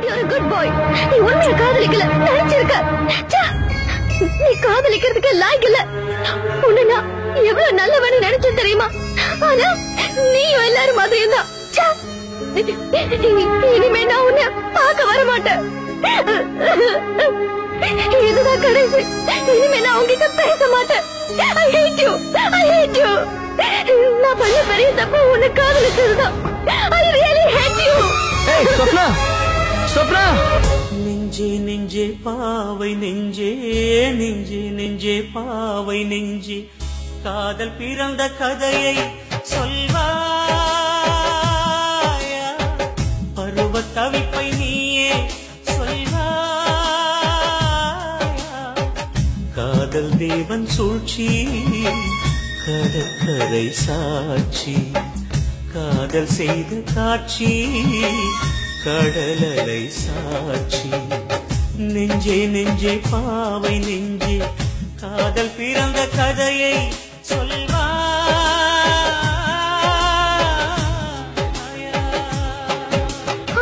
thought you were a good boy. நீ உண்மையா காதலிக்கல நினைச்சிருக்க. நீ காதலிக்கிறதுக்கு லாய்க்கு இல்ல. உன்னை நான் எவ்வளவு நல்லவன்னு நினைச்சேன் தெரியுமா? ஆனா நீயும் எல்லாரும் மாதிரியும் தான். இனிமே நான் உன்னை பார்க்க வர மாட்டேன். இதுதான் கடைசி. இனிமே நான் உங்ககிட்ட பேச மாட்டேன். I hate you. I hate you. நான் பண்ண பெரிய தப்பு உன்னை காதலிச்சதுதான். I really hate you. Hey, Swapna! Swapna! நெஞ்சே நெஞ்சே பாவை நெஞ்சே நெஞ்சே நெஞ்சே பாவை நெஞ்சே காதல் பிறந்த கதையை சொல்வாயா பருவ தவிப்பை நீயே சொல்வாயா காதல் தேவன் சூழ்ச்சி கடற்கரை சாட்சி காதல் செய்த காட்சி கடலலை சாட்சி நெஞ்சே நெஞ்சே பாவை நெஞ்சே காதல் பிறந்த கதையை சொல்வாயா.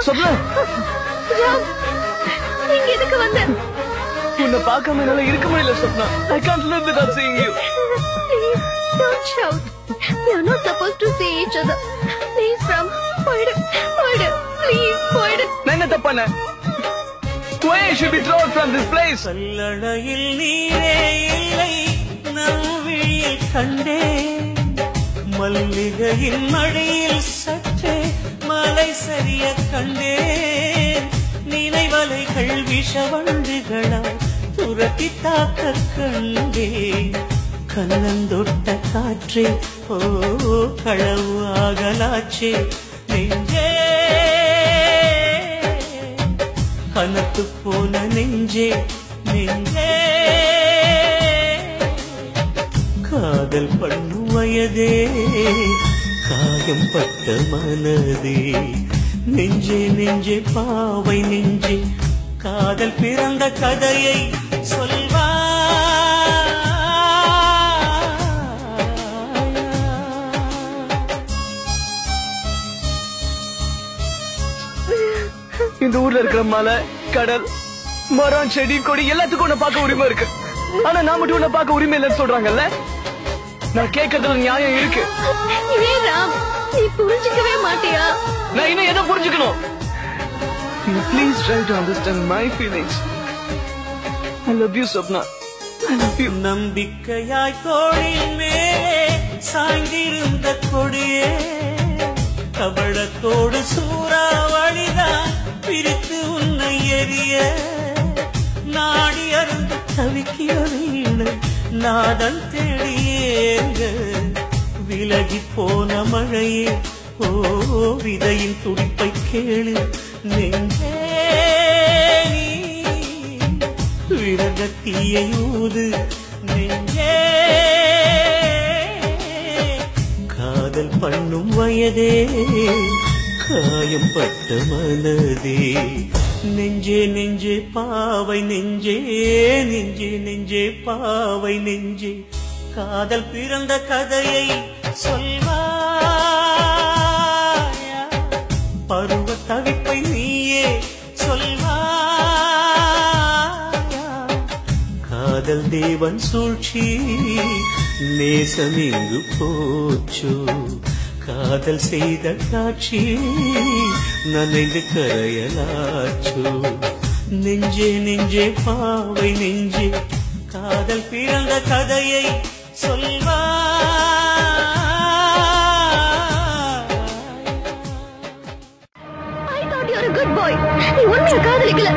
Swapna! ராம், நீங்க எதுக்கு வந்த? உன்னை பார்க்காம என்னால இருக்க முடியல Swapna. I can't live without seeing you. Please don't shout. We are not supposed to see each other. Please Ram, போயிடு போயிடு please போயிடு. நான் என்ன தப்பு பண்ணேன்? Why I should be thrown from this place? கல்லணையில் நீரே இல்லை நம் விழியில் கண்டே மல்லிகையின் மடியில் சற்றே மலை சரிய கண்டே நினைவலைகள் விஷவண்டுகளால் துரத்தி தாக்க கண்டே கண்ணந்தொட்ட காற்றே ஓ களவு ஆகலாச்சே நெஞ்சே கனத்து போன நெஞ்சே நெஞ்சே காதல் பண்ணு வயதே காயம் பட்ட மனதே நெஞ்சே நெஞ்சே பாவை நெஞ்சே காதல் பிறந்த கதையை சொல்வா. இந்த ஊர்ல இருக்கிற மலை கடல் மரம் செடி கொடி எல்லாத்துக்கும் உன்னை பார்க்க உரிமை இருக்கு. ஆனா நான் மட்டும் உன்னை பார்க்க உரிமை இல்லைன்னு சொல்றாங்கல்ல. நான் கேட்கறதுல நியாயம் இருக்கு. ஏன் ராம், நீ புரிஞ்சுக்கவே மாட்டியா? நான் இன்னும் எதை புரிஞ்சுக்கணும்? Please try to understand my feelings. I love you Swapna. I love you. நம்பிக்கையாய் தோளின் மேலே சாய்ந்திருந்த கொடியே கபடத்தோடு சூறாவளிதான் பிரித்து உன்னை எரிய நாடி அருந்து தவிக்கிற வீணை நாதன் தேடியேங்க விலகி போன மழையே ஓ விதையின் துடிப்பை கேளு நெஞ்சே விரக தீயை ஊது நெஞ்சே காதல் பண்ணும் வயதே காயம் பட்ட மனதே நெஞ்சே நெஞ்சே பாவை நெஞ்சே நெஞ்சே நெஞ்சே பாவை நெஞ்சே காதல் பிறந்த கதையை சொல்வாயா பருவ தவிப்பை நீயே சொல்வாயா காதல் தேவன் சூழ்ச்சி நேசம் எங்கு போச்சோ காதல் செய்த காட்சி நனைந்து கரையலாச்சோ நெஞ்சே நெஞ்சே பாவை நெஞ்சே காதல் பிறந்த கதையை சொல்வா. I thought you were a good boy. நீ உண்மையா காதலிக்கல.